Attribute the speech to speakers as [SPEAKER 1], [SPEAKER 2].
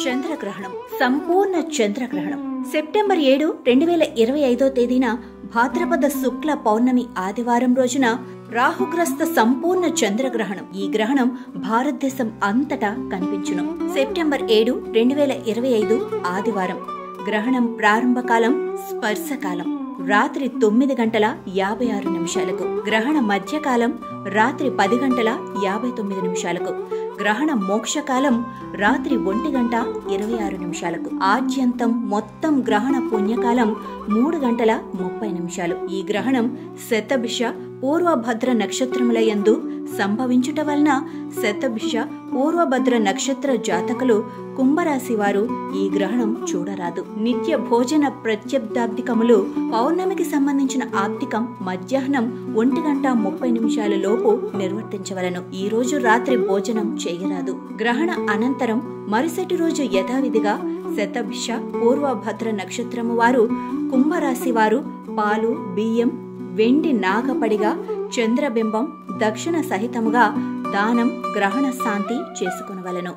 [SPEAKER 1] చంద్రగ్రహణం సంపూర్ణ చంద్రగ్రహణం సెప్టెంబర్ 7, 2025 తేదీన భాద్రపద శుక్ల పౌర్ణమి ఆదివారం రోజున రాహుగ్రస్త సంపూర్ణ చంద్రగ్రహణం. ఈ గ్రహణం భారతదేశం అంతటా కనిపించును. సెప్టెంబర్ 7, 2025 ఆదివారం. గ్రహణం ప్రారంభకాలం స్పర్శకాలం రాత్రి 9:56 గ్రహణ మధ్యకాలం రాత్రి 10:59 గ్రహణ మోక్షకాలం రాత్రి 1:26 ఆద్యంతం మొత్తం గ్రహణ పుణ్యకాలం 3:30 ఈ గ్రహణం శతభిష పూర్వభద్ర నక్షత్రముల యందు సంభవించుట వలన శతభిష పూర్వభద్ర నక్షత్ర జాతకులు కుంభరాశి వారు ఈ గ్రహణం చూడరాదు. నిత్య భోజన ప్రత్యబ్దాబ్దికములు పౌర్ణమికి సంబంధించిన ఆబ్దికం మధ్యాహ్నం 1:30 లోపు నిర్వర్తించవలను. ఈ రోజు రాత్రి భోజనం చేయరాదు. గ్రహణ అనంతరం మరుసటి రోజు యథావిధిగా శతభిష పూర్వభద్ర నక్షత్రము వారు కుంభరాశి వారు పాలు, బియ్యం, వెండి నాగపడిగా, చంద్రబింబం, దక్షిణ సహితముగా దానం, గ్రహణ శాంతి చేసుకొనవలెను.